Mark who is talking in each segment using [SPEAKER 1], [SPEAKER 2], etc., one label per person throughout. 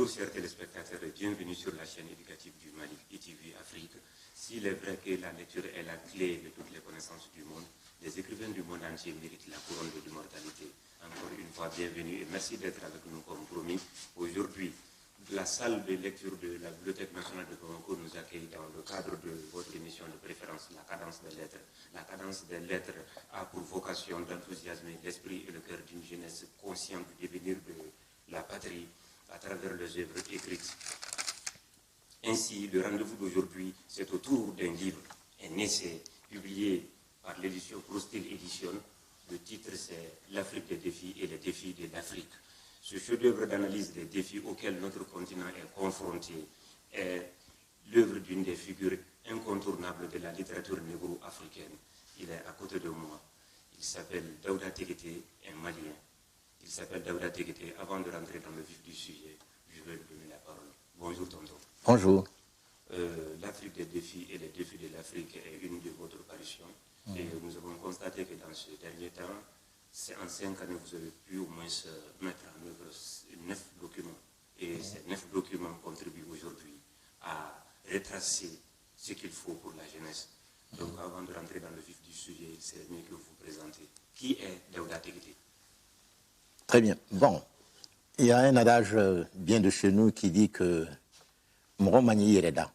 [SPEAKER 1] chers téléspectateurs, et bienvenue sur la chaîne éducative du Mali, ITV Afrique. S'il est vrai que la lecture est la clé de toutes les connaissances du monde, les écrivains du monde entier méritent la couronne de l'immortalité. Encore une fois, bienvenue et merci d'être avec nous comme promis. Aujourd'hui, la salle de lecture de la Bibliothèque nationale de Bamako nous accueille dans le cadre de votre émission de préférence, La Cadence des Lettres. La Cadence des Lettres a pour vocation d'enthousiasmer l'esprit et le cœur d'une jeunesse consciente du devenir de la patrie à travers les œuvres écrites. Ainsi, le rendez-vous d'aujourd'hui, c'est autour d'un livre, un essai publié par l'édition Prostil Édition. Le titre, c'est L'Afrique des défis et les défis de l'Afrique. Ce chef-d'œuvre d'analyse des défis auxquels notre continent est confronté est l'œuvre d'une des figures incontournables de la littérature négro-africaine. Il est à côté de moi. Il s'appelle Daouda Tekete, un Malien. Il s'appelle Daouda Tekete. Avant de rentrer dans le vif du sujet, je vais lui donner la parole. Bonjour, tonton.
[SPEAKER 2] Bonjour.
[SPEAKER 1] L'Afrique des défis et les défis de l'Afrique est une de votre parution. Et nous avons constaté que dans ce dernier temps, en 5 années, vous avez pu au moins mettre en œuvre 9 documents. Et ces 9 documents contribuent aujourd'hui à retracer ce qu'il faut pour la jeunesse. Donc, avant de rentrer dans le vif du sujet, c'est mieux que vous vous présentez. Qui est Daouda Tekete?
[SPEAKER 2] Très bien. Bon, il y a un adage bien de chez nous qui dit que Moro Magni Yereda.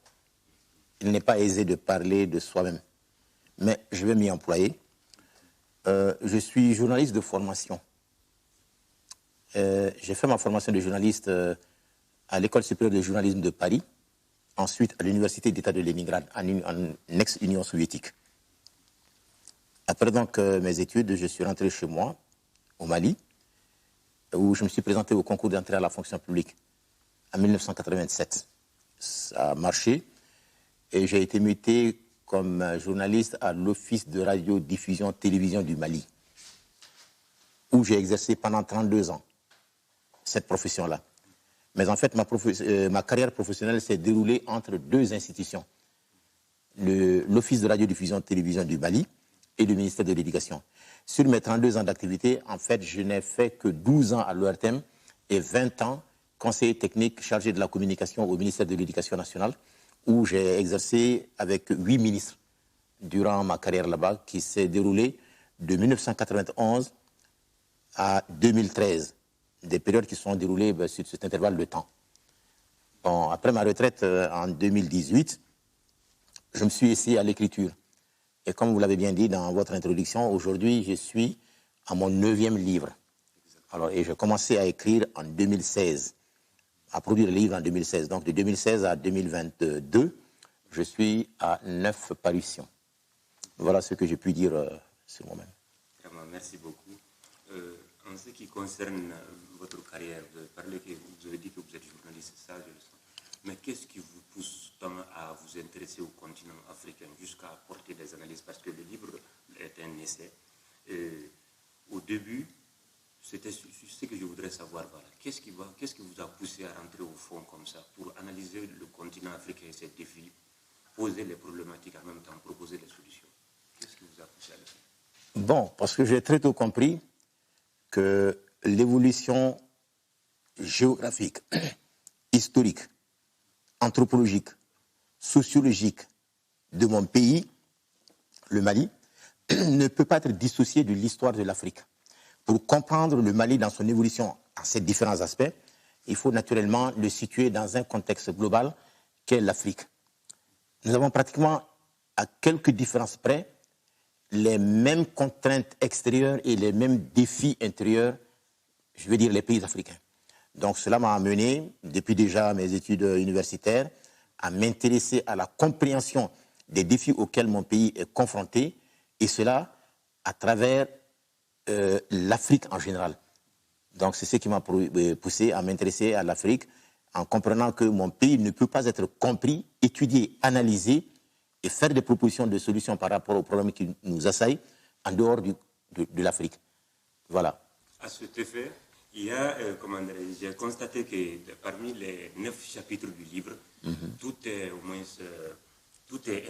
[SPEAKER 2] Il n'est pas aisé de parler de soi-même, mais je vais m'y employer. Je suis journaliste de formation. J'ai fait ma formation de journaliste à l'École supérieure de journalisme de Paris, ensuite à l'Université d'État de Leningrad, en ex-Union soviétique. Après donc mes études, je suis rentré chez moi, au Mali, où je me suis présenté au concours d'entrée à la fonction publique en 1987. Ça a marché et j'ai été muté comme journaliste à l'Office de radio-diffusion-télévision du Mali, où j'ai exercé pendant 32 ans cette profession-là. Mais en fait, ma carrière professionnelle s'est déroulée entre deux institutions, l'Office de radio-diffusion-télévision du Mali et le ministère de l'Éducation. Sur mes 32 ans d'activité, en fait, je n'ai fait que 12 ans à l'ORTM et 20 ans conseiller technique chargé de la communication au ministère de l'Éducation nationale, où j'ai exercé avec 8 ministres durant ma carrière là-bas, qui s'est déroulée de 1991 à 2013, des périodes qui sont déroulées sur cet intervalle de temps. Bon, après ma retraite en 2018, je me suis essayé à l'écriture. Et comme vous l'avez bien dit dans votre introduction, aujourd'hui, je suis à mon 9e livre. Alors, et j'ai commencé à écrire en 2016, à produire le livre en 2016. Donc, de 2016 à 2022, je suis à 9 parutions. Voilà ce que j'ai pu dire sur moi-même.
[SPEAKER 1] Vraiment, merci beaucoup. En ce qui concerne votre carrière, vous avez dit que vous êtes journaliste, ça je le sens. Mais qu'est-ce qui vous pousse tant à vous intéresser au continent africain jusqu'à apporter des analyses? Parce que le livre est un essai. Au début, c'était ce que je voudrais savoir. Voilà. Qu'est-ce qui vous a poussé à rentrer au fond comme ça pour analyser le continent africain et ses défis, poser les problématiques en même temps, proposer des solutions? Qu'est-ce qui vous a poussé à le faire?
[SPEAKER 2] Bon, parce que j'ai très tôt compris que l'évolution géographique, historique, anthropologique, sociologique de mon pays, le Mali, ne peut pas être dissociée de l'histoire de l'Afrique. Pour comprendre le Mali dans son évolution à ces différents aspects, il faut naturellement le situer dans un contexte global qu'est l'Afrique. Nous avons pratiquement, à quelques différences près, les mêmes contraintes extérieures et les mêmes défis intérieurs, je veux dire les pays africains. Donc cela m'a amené, depuis déjà mes études universitaires, à m'intéresser à la compréhension des défis auxquels mon pays est confronté, et cela à travers l'Afrique en général. Donc c'est ce qui m'a poussé à m'intéresser à l'Afrique, en comprenant que mon pays ne peut pas être compris, étudié, analysé et faire des propositions de solutions par rapport aux problèmes qui nous assaillent en dehors de l'Afrique. Voilà.
[SPEAKER 1] À cet effet, il y a, j'ai constaté que parmi les 9 chapitres du livre, tout est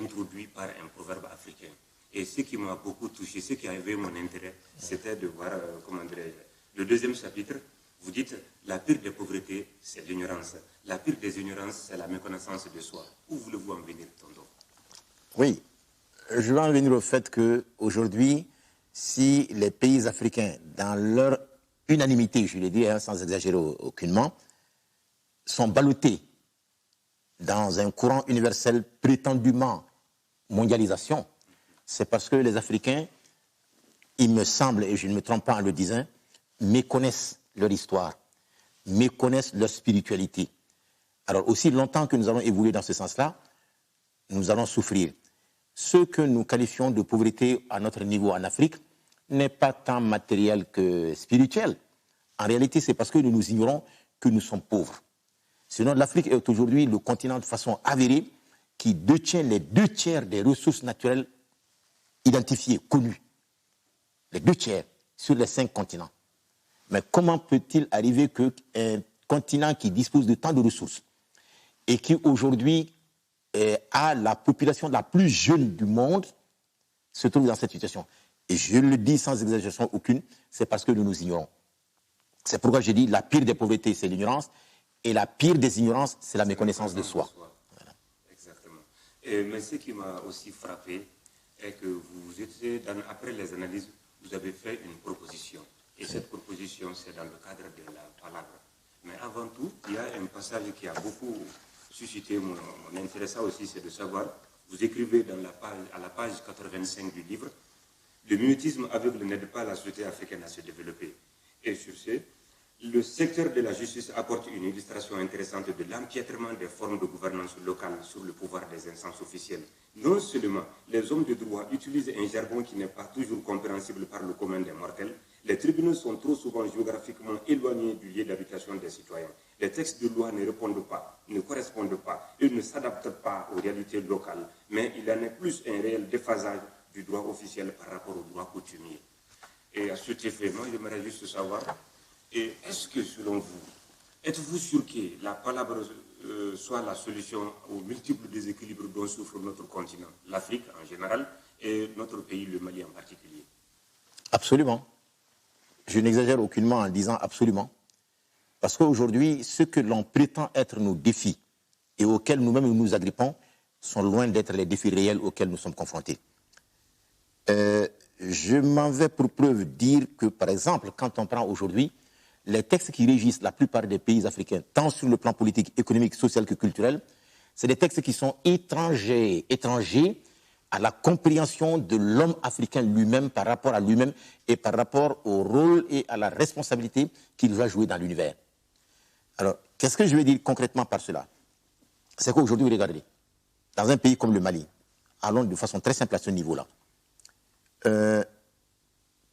[SPEAKER 1] introduit par un proverbe africain. Et ce qui m'a beaucoup touché, ce qui avait mon intérêt, c'était de voir, le deuxième chapitre, Vous dites, la pire des pauvretés, c'est l'ignorance. La pire des ignorances, c'est la méconnaissance de soi. Où voulez-vous en venir, tonton?
[SPEAKER 2] Oui, je vais en venir au fait qu'aujourd'hui, si les pays africains, dans leur unanimité, je le dis sans exagérer aucunement, sont ballottés dans un courant universel prétendument mondialisation, c'est parce que les Africains, il me semble, et je ne me trompe pas en le disant, méconnaissent leur histoire, méconnaissent leur spiritualité. Alors, aussi longtemps que nous allons évoluer dans ce sens-là, nous allons souffrir. Ce que nous qualifions de pauvreté à notre niveau en Afrique n'est pas tant matériel que spirituel. En réalité, c'est parce que nous nous ignorons que nous sommes pauvres. Sinon, l'Afrique est aujourd'hui le continent de façon avérée qui détient les 2/3 des ressources naturelles identifiées, connues. Les 2/3 sur les 5 continents. Mais comment peut-il arriver qu'un continent qui dispose de tant de ressources et qui aujourd'hui a la population la plus jeune du monde se trouve dans cette situation? Et je le dis sans exagération aucune, c'est parce que nous nous ignorons. C'est pourquoi je dis la pire des pauvretés, c'est l'ignorance, et la pire des ignorances, c'est la méconnaissance de soi.
[SPEAKER 1] Voilà. Exactement. Mais ce qui m'a aussi frappé est que vous étiez, après les analyses, vous avez fait une proposition. Et cette proposition, c'est dans le cadre de la palabre. Mais avant tout, il y a un passage qui a beaucoup suscité mon intérêt. Ça aussi, c'est de savoir, vous écrivez à la page 85 du livre, le mimétisme aveugle n'aide pas la société africaine à se développer. Et sur ce, le secteur de la justice apporte une illustration intéressante de l'empiètrement des formes de gouvernance locale sur le pouvoir des instances officielles. Non seulement les hommes de droit utilisent un jargon qui n'est pas toujours compréhensible par le commun des mortels, les tribunaux sont trop souvent géographiquement éloignés du lieu d'habitation des citoyens. Les textes de loi ne répondent pas, ne correspondent pas, ils ne s'adaptent pas aux réalités locales, mais il en est plus un réel déphasage du droit officiel par rapport au droit coutumier. Et à cet effet, moi, j'aimerais juste savoir, est-ce que, selon vous, êtes-vous sûr que la palabre soit la solution aux multiples déséquilibres dont souffre notre continent, l'Afrique en général, et notre pays, le Mali en particulier?
[SPEAKER 2] Absolument. Je n'exagère aucunement en disant absolument. Parce qu'aujourd'hui, ce que l'on prétend être nos défis et auxquels nous-mêmes nous agrippons sont loin d'être les défis réels auxquels nous sommes confrontés. Je m'en vais pour preuve dire que, par exemple, quand on prend aujourd'hui les textes qui régissent la plupart des pays africains, tant sur le plan politique, économique, social que culturel, c'est des textes qui sont étrangers à la compréhension de l'homme africain lui-même par rapport à lui-même et par rapport au rôle et à la responsabilité qu'il va jouer dans l'univers. Alors, qu'est-ce que je veux dire concrètement par cela? C'est qu'aujourd'hui, regardez, dans un pays comme le Mali, allons de façon très simple à ce niveau-là,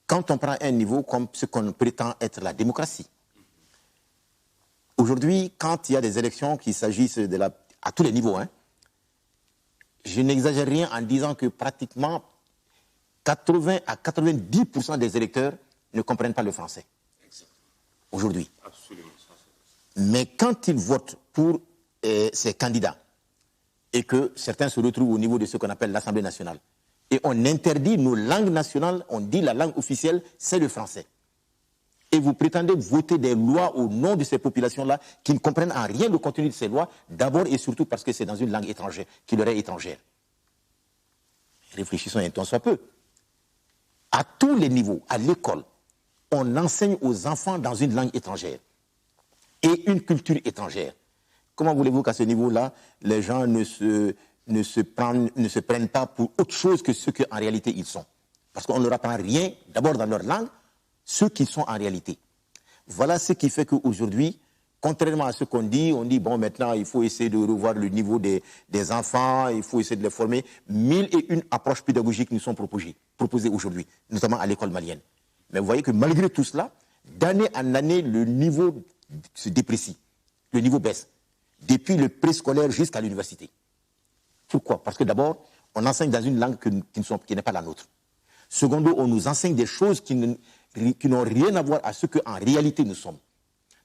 [SPEAKER 2] quand on prend un niveau comme ce qu'on prétend être la démocratie, aujourd'hui, quand il y a des élections qui s'agissent à tous les niveaux, je n'exagère rien en disant que pratiquement 80 à 90% des électeurs ne comprennent pas le français. Aujourd'hui.
[SPEAKER 1] Absolument.
[SPEAKER 2] Mais quand ils votent pour ces candidats et que certains se retrouvent au niveau de ce qu'on appelle l'Assemblée nationale, et on interdit nos langues nationales, on dit la langue officielle, c'est le français. Et vous prétendez voter des lois au nom de ces populations-là qui ne comprennent en rien le contenu de ces lois, d'abord et surtout parce que c'est dans une langue étrangère, qui leur est étrangère. Réfléchissons un temps soit peu. À tous les niveaux, à l'école, on enseigne aux enfants dans une langue étrangère et une culture étrangère. Comment voulez-vous qu'à ce niveau-là, les gens ne se prennent pas pour autre chose que ce qu'en réalité ils sont? Parce qu'on ne leur apprend rien, d'abord dans leur langue, ce qu'ils sont en réalité. Voilà ce qui fait qu'aujourd'hui, contrairement à ce qu'on dit, on dit, bon, maintenant, il faut essayer de revoir le niveau des enfants, il faut essayer de les former. 1001 approches pédagogiques nous sont proposées aujourd'hui, notamment à l'école malienne. Mais vous voyez que malgré tout cela, d'année en année, le niveau se déprécie, le niveau baisse, depuis le préscolaire jusqu'à l'université. Pourquoi? Parce que d'abord, on enseigne dans une langue qui n'est pas la nôtre. Secondo, on nous enseigne des choses qui n'ont rien à voir à ce qu'en réalité nous sommes.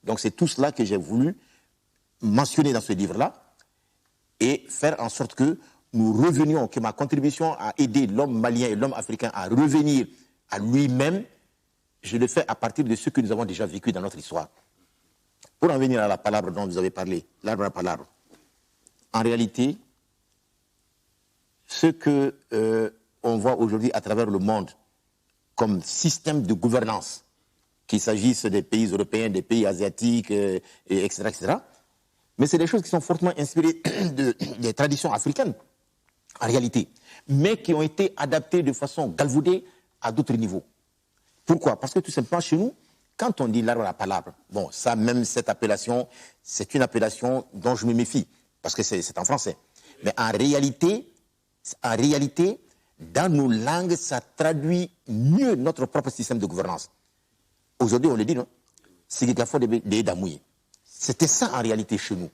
[SPEAKER 2] Donc c'est tout cela que j'ai voulu mentionner dans ce livre-là et faire en sorte que nous revenions, que ma contribution à aider l'homme malien et l'homme africain à revenir à lui-même, je le fais à partir de ce que nous avons déjà vécu dans notre histoire. Pour en venir à la palabre dont vous avez parlé, l'arbre à palabre, en réalité, ce que on voit aujourd'hui à travers le monde comme système de gouvernance, qu'il s'agisse des pays européens, des pays asiatiques, etc., etc., mais c'est des choses qui sont fortement inspirées des traditions africaines, en réalité, mais qui ont été adaptées de façon galvaudée à d'autres niveaux. Pourquoi? Parce que tout simplement, chez nous, quand on dit l'arbre à la palabre, bon, ça, même cette appellation, c'est une appellation dont je me méfie, parce que c'est en français. Mais en réalité, dans nos langues, ça traduit mieux notre propre système de gouvernance. Aujourd'hui, on le dit, non? C'est qu'il faut des damouilles. C'était ça en réalité chez nous.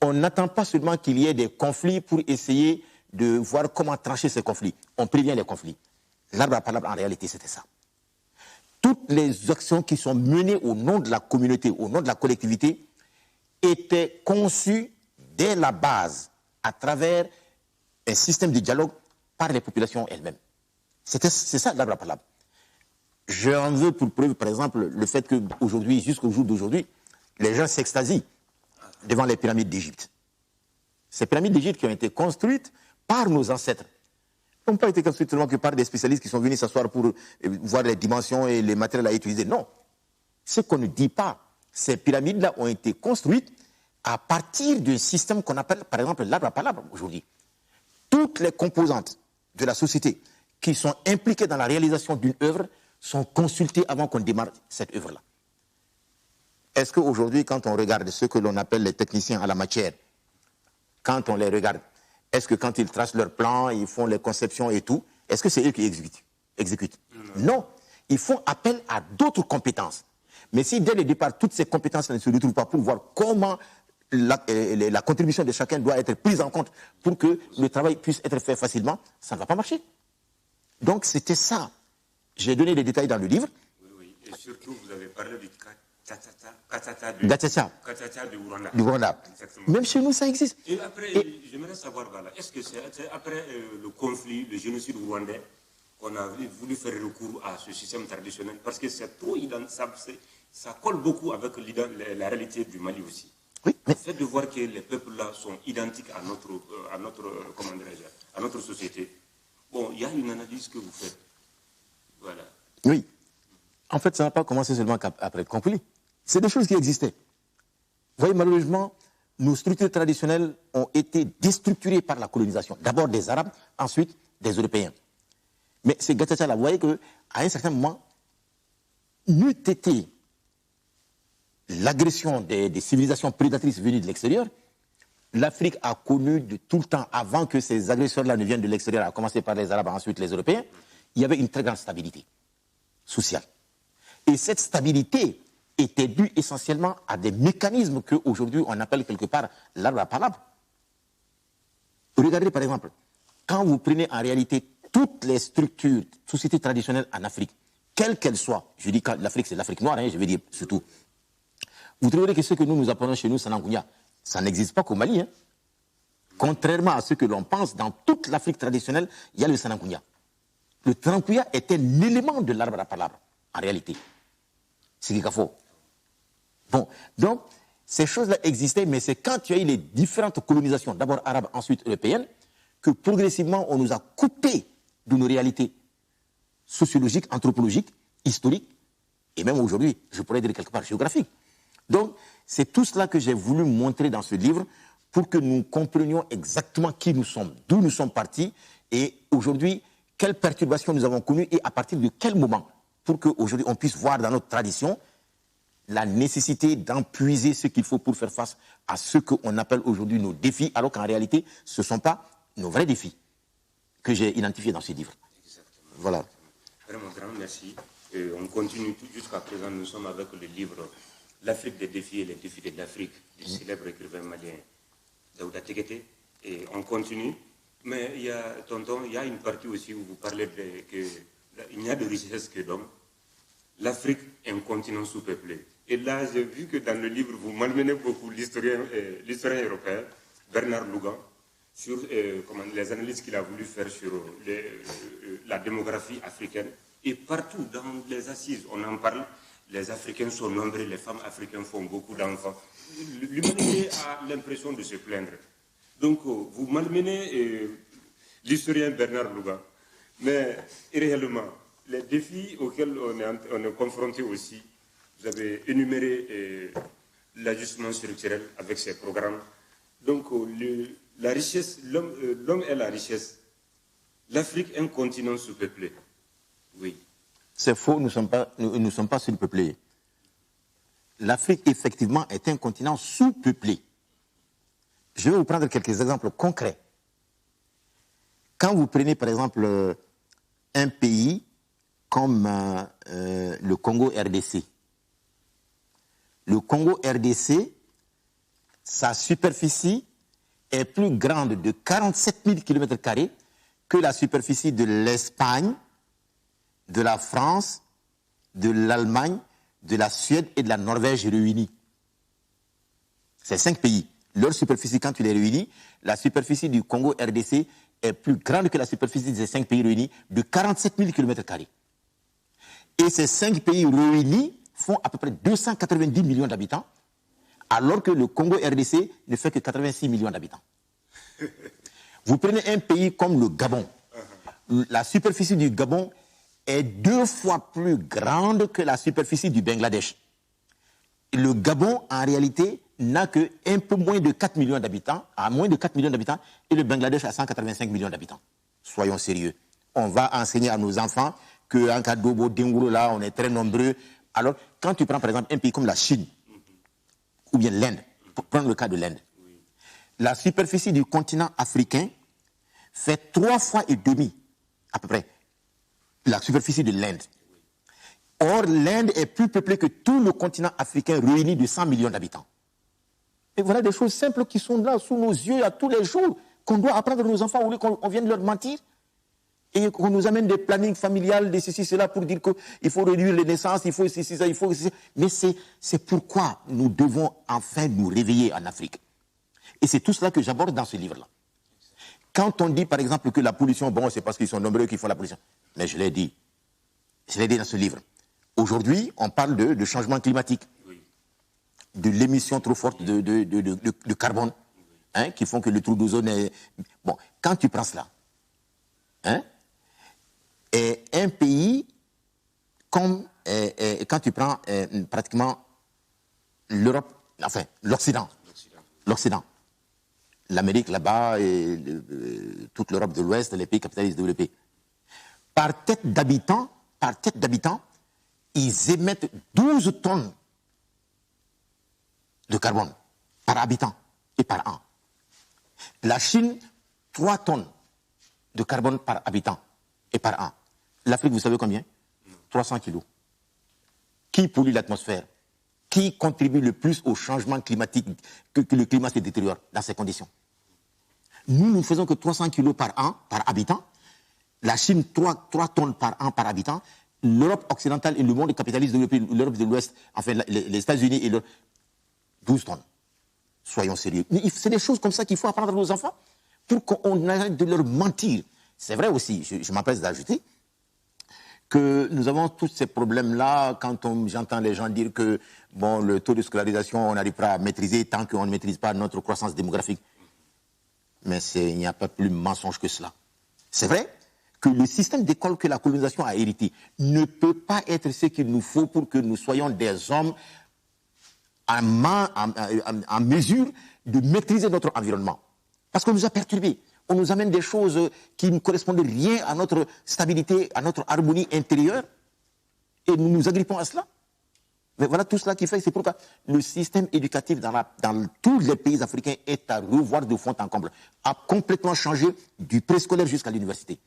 [SPEAKER 2] On n'attend pas seulement qu'il y ait des conflits pour essayer de voir comment trancher ces conflits. On prévient les conflits. L'arbre à palabre, en réalité, c'était ça. Toutes les actions qui sont menées au nom de la communauté, au nom de la collectivité, étaient conçues dès la base, à travers un système de dialogue par les populations elles-mêmes. C'est ça l'arbre à palabre. J'en veux pour preuve, par exemple, le fait qu'aujourd'hui, jusqu'au jour d'aujourd'hui, les gens s'extasient devant les pyramides d'Égypte. Ces pyramides d'Égypte qui ont été construites par nos ancêtres n'ont pas été construites seulement que par des spécialistes qui sont venus s'asseoir pour voir les dimensions et les matériels à utiliser. Non. Ce qu'on ne dit pas, ces pyramides-là ont été construites à partir d'un système qu'on appelle, par exemple, l'arbre à palabre aujourd'hui. Toutes les composantes de la société qui sont impliquées dans la réalisation d'une œuvre sont consultées avant qu'on démarre cette œuvre-là. Est-ce qu'aujourd'hui, quand on regarde ce que l'on appelle les techniciens à la matière, quand on les regarde, est-ce que quand ils tracent leurs plans, ils font les conceptions et tout, est-ce que c'est eux qui exécutent? Non. Ils font appel à d'autres compétences. Mais si dès le départ, toutes ces compétences ne se retrouvent pas pour voir comment la contribution de chacun doit être prise en compte pour que le travail puisse être fait facilement, ça ne va pas marcher. Donc c'était ça. J'ai donné les détails dans le livre.
[SPEAKER 1] Oui. Et surtout, vous avez parlé du
[SPEAKER 2] Gatsata
[SPEAKER 1] du
[SPEAKER 2] Rwanda. Même chez nous, ça existe.
[SPEAKER 1] Et après, j'aimerais savoir, voilà, est-ce que c'est après le conflit, le génocide rwandais, qu'on a voulu faire recours à ce système traditionnel? Parce que c'est trop ça colle beaucoup avec la réalité du Mali aussi.
[SPEAKER 2] Oui,
[SPEAKER 1] mais... Le fait de voir que les peuples-là sont identiques à notre société, bon, il y a une analyse que vous faites. Voilà.
[SPEAKER 2] Oui. En fait, ça n'a pas commencé seulement qu'après le conflit. C'est des choses qui existaient. Vous voyez, malheureusement, nos structures traditionnelles ont été déstructurées par la colonisation. D'abord des Arabes, ensuite des Européens. Mais c'est Gatsata là, vous voyez qu'à un certain moment, n'eût été l'agression des civilisations prédatrices venues de l'extérieur, l'Afrique a connu de tout le temps, avant que ces agresseurs-là ne viennent de l'extérieur, à commencer par les Arabes, ensuite les Européens, il y avait une très grande stabilité sociale. Et cette stabilité était due essentiellement à des mécanismes qu'aujourd'hui on appelle quelque part l'arbre à palabre. Regardez par exemple, quand vous prenez en réalité toutes les structures, sociétés traditionnelles en Afrique, quelles qu'elles soient, je dis que l'Afrique c'est l'Afrique noire, je veux dire surtout, vous trouverez que ce que nous appelons chez nous Sanangunya, ça n'existe pas qu'au Mali. Contrairement à ce que l'on pense, dans toute l'Afrique traditionnelle, il y a le Sanangunya. Le Sanangunya est un élément de l'arbre à palabre, en réalité. C'est qu'il faut. Bon, donc, ces choses-là existaient, mais c'est quand il y a eu les différentes colonisations, d'abord arabes, ensuite européennes, que progressivement, on nous a coupé de nos réalités sociologiques, anthropologiques, historiques, et même aujourd'hui, je pourrais dire quelque part géographiques. Donc, c'est tout cela que j'ai voulu montrer dans ce livre pour que nous comprenions exactement qui nous sommes, d'où nous sommes partis, et aujourd'hui, quelles perturbations nous avons connues et à partir de quel moment, pour qu'aujourd'hui on puisse voir dans notre tradition la nécessité d'empuiser ce qu'il faut pour faire face à ce qu'on appelle aujourd'hui nos défis, alors qu'en réalité, ce ne sont pas nos vrais défis que j'ai identifiés dans ce livre.
[SPEAKER 1] Exactement.
[SPEAKER 2] Voilà.
[SPEAKER 1] Vraiment, grand merci. On continue tout jusqu'à présent. Nous sommes avec le livre L'Afrique des défis et les défis de l'Afrique du célèbre écrivain malien Daouda Tekete. Et on continue. Mais il y a une partie aussi où vous parlez qu'il n'y a de richesse que d'hommes. L'Afrique est un continent sous-peuplé. Et là, j'ai vu que dans le livre, vous malmenez beaucoup l'historien européen, Bernard Lougan, sur les analyses qu'il a voulu faire sur la démographie africaine. Et partout dans les assises, on en parle. les Africains sont nombreux, les femmes africaines font beaucoup d'enfants. L'humanité a l'impression de se plaindre. Donc, vous malmenez l'historien Bernard Louga, mais réellement, les défis auxquels on est confronté aussi, vous avez énuméré l'ajustement structurel avec ses programmes. Donc, la richesse, l'homme est la richesse. L'Afrique est un continent sous-peuplé. Oui.
[SPEAKER 2] C'est faux, nous ne sommes pas sous-peuplés. L'Afrique, effectivement, est un continent sous-peuplé. Je vais vous prendre quelques exemples concrets. Quand vous prenez, par exemple, un pays comme le Congo RDC. Le Congo RDC, sa superficie est plus grande de 47 000 km² que la superficie de l'Espagne, de la France, de l'Allemagne, de la Suède et de la Norvège réunis. C'est 5 pays. Leur superficie, quand tu les réunis, la superficie du Congo RDC est plus grande que la superficie de ces 5 pays réunis de 47 000 km². Et ces 5 pays réunis font à peu près 290 millions d'habitants, alors que le Congo RDC ne fait que 86 millions d'habitants. Vous prenez un pays comme le Gabon. La superficie du Gabon est 2 fois plus grande que la superficie du Bangladesh. Le Gabon, en réalité, n'a que un peu moins de 4 millions d'habitants, à moins de 4 millions d'habitants, et le Bangladesh a 185 millions d'habitants. Soyons sérieux. On va enseigner à nos enfants qu'en Kadobo, Denguro, là, on est très nombreux. Alors, quand tu prends par exemple un pays comme la Chine, ou bien l'Inde, pour prendre le cas de l'Inde, la superficie du continent africain fait 3 fois et demi, à peu près, la superficie de l'Inde. Or, l'Inde est plus peuplée que tout le continent africain réuni de 100 millions d'habitants. Et voilà des choses simples qui sont là, sous nos yeux, à tous les jours, qu'on doit apprendre à nos enfants, au lieu qu'on vienne leur mentir. Et qu'on nous amène des plannings familiales, des ceci, cela, pour dire qu'il faut réduire les naissances, il faut ceci, ça, il faut ceci. Mais c'est pourquoi nous devons enfin nous réveiller en Afrique. Et c'est tout cela que j'aborde dans ce livre-là. Quand on dit, par exemple, que la pollution, bon, c'est parce qu'ils sont nombreux qu'ils font la pollution. Mais je l'ai dit dans ce livre. Aujourd'hui, on parle de changement climatique, de l'émission trop forte de carbone, hein, qui font que le trou d'ozone est... Bon, quand tu prends cela, hein, et un pays comme, quand tu prends pratiquement l'Europe, enfin, l'Occident, l'Amérique là-bas, et toute l'Europe de l'Ouest, les pays capitalistes développés, par tête d'habitant, ils émettent 12 tonnes de carbone par habitant et par an. La Chine, 3 tonnes de carbone par habitant et par an. L'Afrique, vous savez combien? 300 kilos. Qui pollue l'atmosphère? Qui contribue le plus au changement climatique, que le climat se détériore dans ces conditions? Nous ne faisons que 300 kilos par an, par habitant. La Chine, 3 tonnes par an, par habitant. L'Europe occidentale et le monde capitaliste développé, l'Europe de l'Ouest, enfin les États-Unis et 12 tonnes. Soyons sérieux. C'est des choses comme ça qu'il faut apprendre à nos enfants pour qu'on arrête de leur mentir. C'est vrai aussi, je m'empresse d'ajouter, que nous avons tous ces problèmes-là quand j'entends les gens dire que bon, le taux de scolarisation, on n'arrivera à maîtriser tant qu'on ne maîtrise pas notre croissance démographique. Mais il n'y a pas plus mensonge que cela. C'est vrai que le système d'école que la colonisation a hérité ne peut pas être ce qu'il nous faut pour que nous soyons des hommes en mesure de maîtriser notre environnement. Parce qu'on nous a perturbés. On nous amène des choses qui ne correspondent rien à notre stabilité, à notre harmonie intérieure, et nous nous agrippons à cela. Mais voilà tout cela qui fait, c'est pourquoi le système éducatif dans tous les pays africains est à revoir de fond en comble, a complètement changé du préscolaire jusqu'à l'université.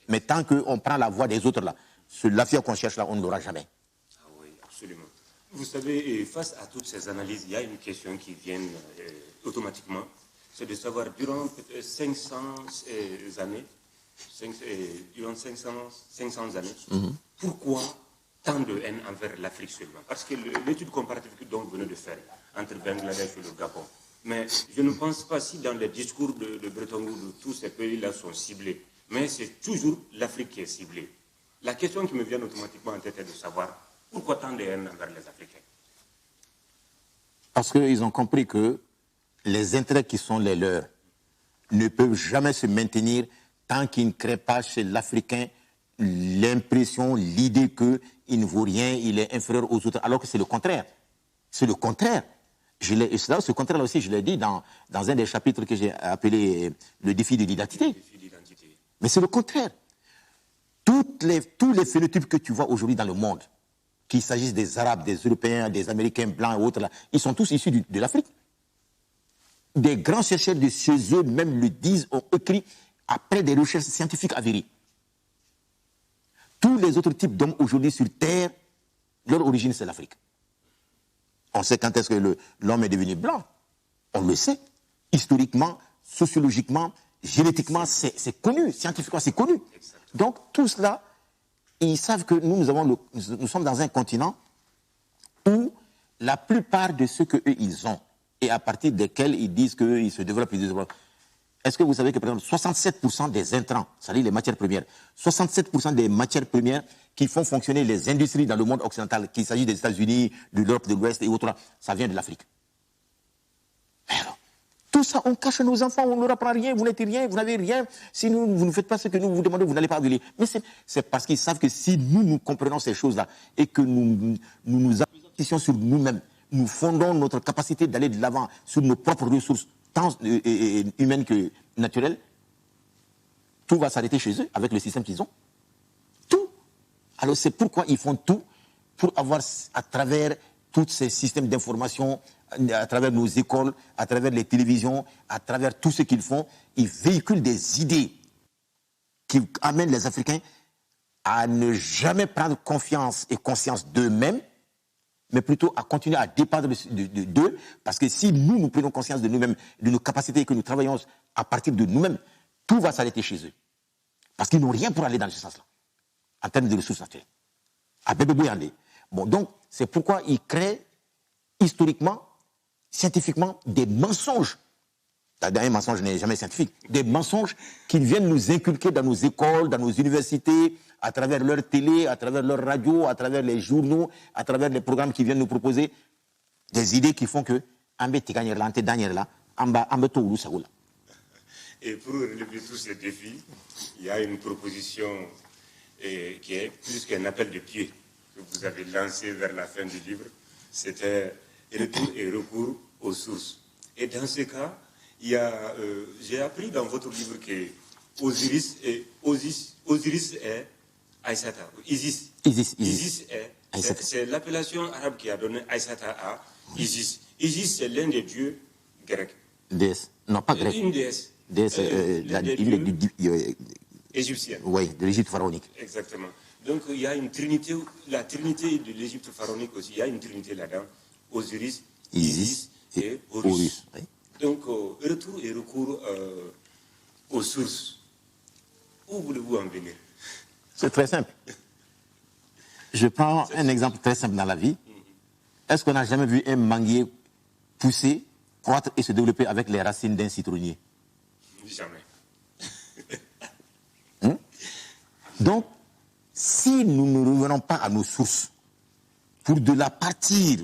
[SPEAKER 2] Mais tant qu'on prend la voie des autres là, ce lafia qu'on cherche là, on ne l'aura jamais.
[SPEAKER 1] Ah oui, absolument. Vous savez, face à toutes ces analyses, il y a une question qui vient automatiquement, c'est de savoir, durant 500 années, pourquoi tant de haine envers l'Afrique seulement? Parce que l'étude comparative que vous venez de faire entre Bangladesh et le Gabon, mais je ne pense pas si dans les discours de Bretton Woods, tous ces pays-là sont ciblés. Mais c'est toujours l'Afrique qui est ciblée. La question qui me vient automatiquement en tête est de savoir pourquoi tant de haine envers les Africains.
[SPEAKER 2] Parce qu'ils ont compris que les intérêts qui sont les leurs ne peuvent jamais se maintenir tant qu'ils ne créent pas chez l'Africain l'impression, l'idée qu'il ne vaut rien, il est inférieur aux autres, alors que c'est le contraire. C'est le contraire. Ce contraire-là aussi, je l'ai dit dans un des chapitres que j'ai appelé le défi de l'identité. Mais c'est le contraire. Tous les phénotypes que tu vois aujourd'hui dans le monde, qu'il s'agisse des Arabes, des Européens, des Américains blancs et autres, là, ils sont tous issus de l'Afrique. Des grands chercheurs de chez eux même le disent, ont écrit après des recherches scientifiques avérées. Tous les autres types d'hommes aujourd'hui sur Terre, leur origine c'est l'Afrique. On sait quand est-ce que l'homme est devenu blanc. On le sait. Historiquement, sociologiquement, génétiquement, c'est connu. Scientifiquement, c'est connu. Donc, tout cela, ils savent que nous sommes dans un continent où la plupart de ce qu'eux, ils ont, et à partir desquels ils disent qu'ils se développent, Est-ce que vous savez que, par exemple, 67% des intrants, c'est-à-dire les matières premières, 67% des matières premières qui font fonctionner les industries dans le monde occidental, qu'il s'agisse des États-Unis, de l'Europe de l'Ouest et autres, ça vient de l'Afrique. Alors, tout ça, on cache nos enfants, on ne leur apprend rien, vous n'êtes rien, vous n'avez rien. Si vous ne faites pas ce que nous vous demandons, vous n'allez pas venir. Mais c'est parce qu'ils savent que si nous comprenons ces choses-là et que nous appuisons sur nous-mêmes, nous fondons notre capacité d'aller de l'avant sur nos propres ressources, tant humaines que naturelles, tout va s'arrêter chez eux avec le système qu'ils ont. Tout. Alors c'est pourquoi ils font tout pour avoir, à travers tous ces systèmes d'information, à travers nos écoles, à travers les télévisions, à travers tout ce qu'ils font, ils véhiculent des idées qui amènent les Africains à ne jamais prendre confiance et conscience d'eux-mêmes, mais plutôt à continuer à dépendre d'eux, parce que si nous prenons conscience de nous-mêmes, de nos capacités, et que nous travaillons à partir de nous-mêmes, tout va s'arrêter chez eux. Parce qu'ils n'ont rien pour aller dans ce sens-là, en termes de ressources naturelles. À Bébé Yandé. Bon, donc, c'est pourquoi ils créent, historiquement, scientifiquement, des mensonges. Un mensonge n'est jamais scientifique. Des mensonges qu'ils viennent nous inculquer dans nos écoles, dans nos universités, à travers leur télé, à travers leur radio, à travers les journaux, à travers les programmes qu'ils viennent nous proposer. Des idées qui font que
[SPEAKER 1] et pour relever tous ces défis, il y a une proposition qui est plus qu'un appel de pied que vous avez lancé vers la fin du livre. C'était retour et recours aux sources. Et dans ce cas, j'ai appris dans votre livre que Osiris est Aïssata. Isis est, c'est l'appellation arabe qui a donné Aïssata à Isis. Isis, c'est l'un des dieux grecs.
[SPEAKER 2] Déesse. Non, pas grec.
[SPEAKER 1] Une déesse.
[SPEAKER 2] Déesse,
[SPEAKER 1] égyptienne.
[SPEAKER 2] Oui, de l'Égypte pharaonique.
[SPEAKER 1] Exactement. Donc, il y a une trinité, la trinité de l'Égypte pharaonique aussi, il y a une trinité là-dedans. Osiris, Isis et Horus. Oui. Donc, retour et recours aux sources. Où voulez-vous en venir?
[SPEAKER 2] C'est très simple. Je prends un exemple très simple dans la vie. Est-ce qu'on n'a jamais vu un manguier pousser, croître et se développer avec les racines d'un citronnier?
[SPEAKER 1] Jamais.
[SPEAKER 2] Donc, si nous ne revenons pas à nos sources pour de la partir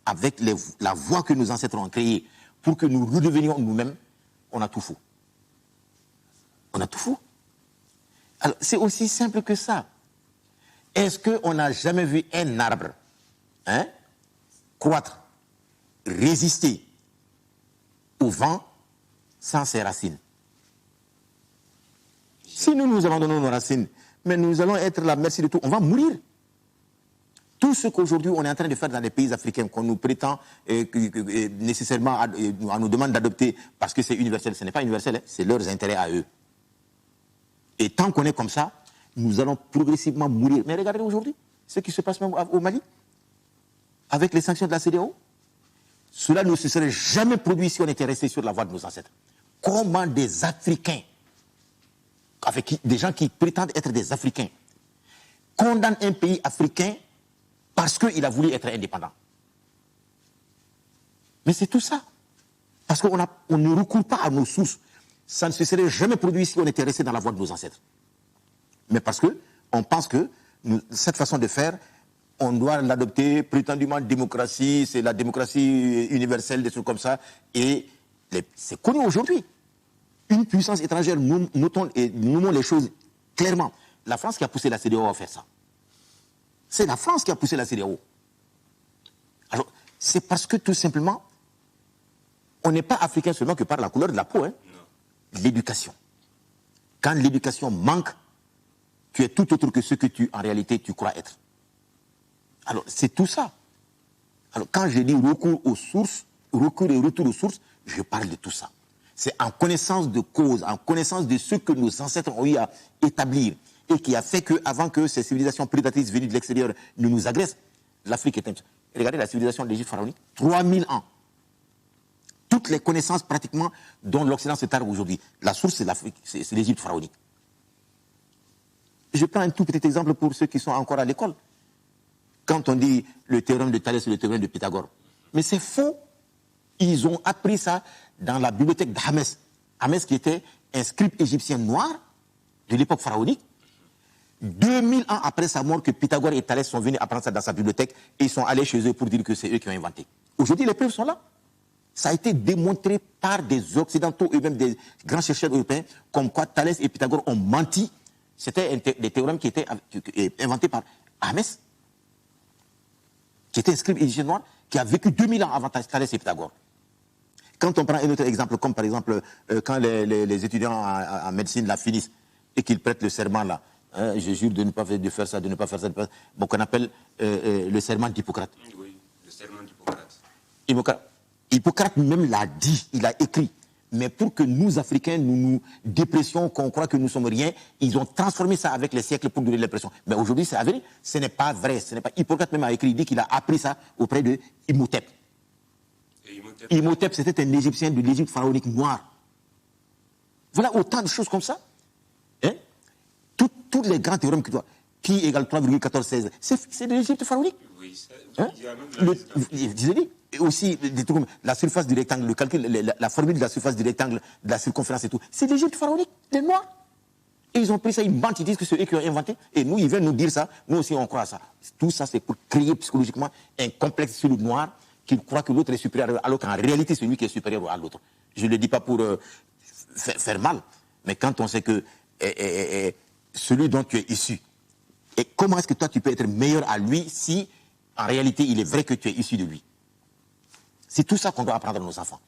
[SPEAKER 2] avec la voie que nos ancêtres ont créée, pour que nous redevenions nous-mêmes, on a tout faux. On a tout faux. Alors, c'est aussi simple que ça. Est-ce qu'on n'a jamais vu un arbre croître, résister au vent sans ses racines? Si nous abandonnons nos racines, mais nous allons être la merci de tout, on va mourir. Tout ce qu'aujourd'hui on est en train de faire dans les pays africains, qu'on nous prétend nécessairement, on nous demande d'adopter parce que c'est universel, ce n'est pas universel, c'est leurs intérêts à eux. Et tant qu'on est comme ça, nous allons progressivement mourir. Mais regardez aujourd'hui ce qui se passe même au Mali, avec les sanctions de la CEDEAO. Cela ne se serait jamais produit si on était resté sur la voie de nos ancêtres. Comment des Africains, des gens qui prétendent être des Africains, condamnent un pays africain parce qu'il a voulu être indépendant? Mais c'est tout ça. Parce qu'on ne recourt pas à nos sources. ça ne se serait jamais produit si on était resté dans la voie de nos ancêtres. Mais parce qu'on pense que cette façon de faire, on doit l'adopter prétendument démocratie, c'est la démocratie universelle, des trucs comme ça. Et c'est connu aujourd'hui. Une puissance étrangère, nommons les choses clairement. La France qui a poussé la CEDEAO à faire ça. C'est la France qui a poussé la CEDEAO. Alors, c'est parce que tout simplement, on n'est pas africain seulement que par la couleur de la peau. Hein. L'éducation. Quand l'éducation manque, tu es tout autre que ce que en réalité, tu crois être. Alors, c'est tout ça. Alors, quand je dis recours aux sources, recours et retour aux sources, je parle de tout ça. C'est en connaissance de cause, en connaissance de ce que nos ancêtres ont eu à établir et qui a fait qu'avant que ces civilisations prédatrices venues de l'extérieur ne nous agressent, l'Afrique est un... Regardez la civilisation de l'Égypte pharaonique, 3000 ans. Toutes les connaissances pratiquement dont l'Occident se targue aujourd'hui. La source, c'est l'Afrique, c'est l'Égypte pharaonique. Je prends un tout petit exemple pour ceux qui sont encore à l'école. Quand on dit le théorème de Thalès et le théorème de Pythagore. Mais c'est faux. Ils ont appris ça dans la bibliothèque d'Hamès. Hamès qui était un scribe égyptien noir de l'époque pharaonique. 2000 ans après sa mort que Pythagore et Thalès sont venus apprendre ça dans sa bibliothèque et ils sont allés chez eux pour dire que c'est eux qui ont inventé. Aujourd'hui, les preuves sont là. Ça a été démontré par des Occidentaux et même des grands chercheurs européens comme quoi Thalès et Pythagore ont menti. C'était des théorèmes qui étaient inventés par Hamès, qui était un scribe égyptien noir, qui a vécu 2000 ans avant Thalès et Pythagore. Quand on prend un autre exemple, comme par exemple quand les étudiants en médecine la finissent et qu'ils prêtent le serment là, hein, je jure de ne pas faire ça, de ne pas faire ça, bon, qu'on appelle le serment d'Hippocrate.
[SPEAKER 1] Oui, le serment d'Hippocrate.
[SPEAKER 2] Hippocrate même l'a dit, il a écrit. Mais pour que nous, Africains, nous dépressions, qu'on croit que nous sommes rien, ils ont transformé ça avec les siècles pour donner l'impression. Mais aujourd'hui, c'est avéré. Ce n'est pas vrai. Ce n'est pas... Hippocrate même a écrit, il dit qu'il a appris ça auprès de Imhotep. Imhotep, c'était un Égyptien de l'Égypte pharaonique noire. Voilà autant de choses comme ça. Hein? Tous les grands théorèmes qui égale 3,1416, c'est de l'Égypte pharaonique. Oui, ça, hein? Il y a même la et aussi, des trucs comme la surface du rectangle, le calcul, la formule de la surface du rectangle, de la circonférence et tout, c'est l'Égypte pharaonique, des Noirs. Et ils ont pris ça, ils mentent, ils disent que c'est eux qui ont inventé. Et nous, ils viennent nous dire ça, nous aussi on croit à ça. Tout ça, c'est pour créer psychologiquement un complexe sur le noir, qu'il croit que l'autre est supérieur, alors qu'en réalité, c'est lui qui est supérieur à l'autre. Je ne le dis pas pour faire mal, mais quand on sait que celui dont tu es issu, et comment est-ce que toi tu peux être meilleur à lui si, en réalité, il est vrai que tu es issu de lui? C'est tout ça qu'on doit apprendre à nos enfants.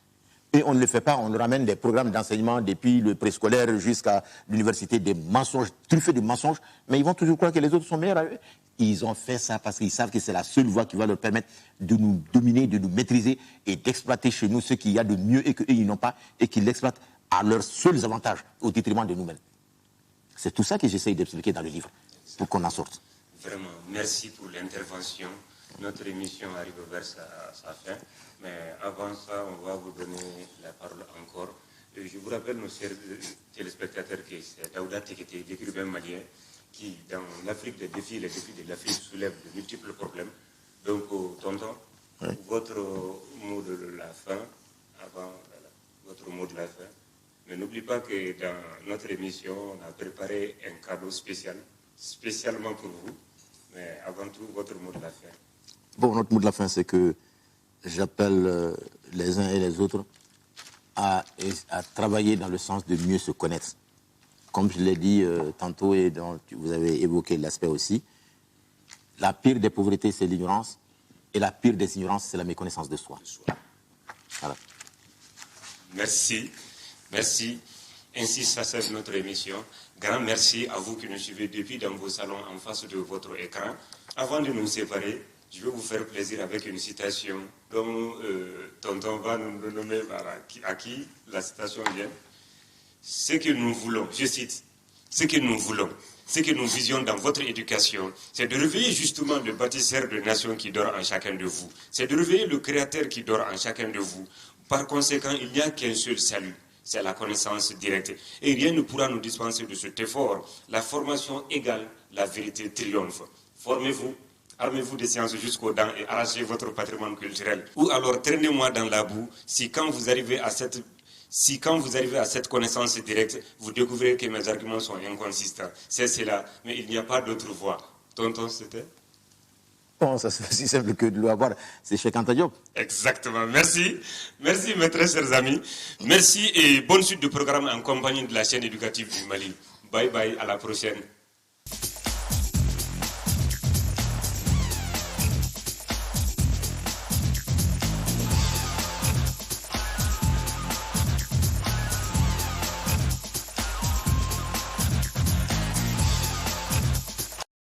[SPEAKER 2] Et on ne le fait pas, on leur amène des programmes d'enseignement depuis le préscolaire jusqu'à l'université, des mensonges, truffés de mensonges, mais ils vont toujours croire que les autres sont meilleurs à eux. Ils ont fait ça parce qu'ils savent que c'est la seule voie qui va leur permettre de nous dominer, de nous maîtriser et d'exploiter chez nous ce qu'il y a de mieux et qu'eux, ils n'ont pas, et qu'ils l'exploitent à leurs seuls avantages, au détriment de nous-mêmes. C'est tout ça que j'essaye d'expliquer dans le livre, pour qu'on en sorte.
[SPEAKER 1] Vraiment, merci pour l'intervention. Notre émission arrive vers sa fin. Mais avant ça, on va vous donner la parole encore. Et je vous rappelle, nos chers téléspectateurs, que c'est Daouda Tekete, l'écrivain malien, qui, dans l'Afrique des défis, les défis de l'Afrique soulèvent de multiples problèmes. Donc, tonton, votre mot de la fin, votre mot de la fin. Mais n'oublie pas que dans notre émission, on a préparé un cadeau spécial, spécialement pour vous. Mais avant tout, votre mot de la fin.
[SPEAKER 2] Bon, notre mot de la fin, c'est que j'appelle les uns et les autres à travailler dans le sens de mieux se connaître. Comme je l'ai dit tantôt et dont vous avez évoqué l'aspect aussi, la pire des pauvretés, c'est l'ignorance, et la pire des ignorances, c'est la méconnaissance de soi. Voilà.
[SPEAKER 1] Merci. Merci. Ainsi s'achève notre émission. Grand merci à vous qui nous suivez depuis dans vos salons en face de votre écran. Avant de nous séparer, je vais vous faire plaisir avec une citation dont tonton va nous nommer à qui la citation vient. Ce que nous voulons, je cite, ce que nous voulons, ce que nous visions dans votre éducation, c'est de réveiller justement le bâtisseur de nation qui dort en chacun de vous. C'est de réveiller le créateur qui dort en chacun de vous. Par conséquent, il n'y a qu'un seul salut. C'est la connaissance directe. Et rien ne pourra nous dispenser de cet effort. La formation égale, la vérité triomphe. Formez-vous. Armez-vous de sciences jusqu'aux dents et arrachez votre patrimoine culturel. Ou alors traînez-moi dans la boue si quand vous arrivez à cette Si quand vous arrivez à cette connaissance directe, vous découvrez que mes arguments sont inconsistants, c'est cela, mais il n'y a pas d'autre voie. Tonton, c'était?
[SPEAKER 2] Bon, ça c'est aussi simple que de l'avoir, c'est Cheikh Anta Diop.
[SPEAKER 1] Exactement, merci. Merci mes très chers amis. Merci et bonne suite de programme en compagnie de la chaîne éducative du Mali. Bye bye, à la prochaine.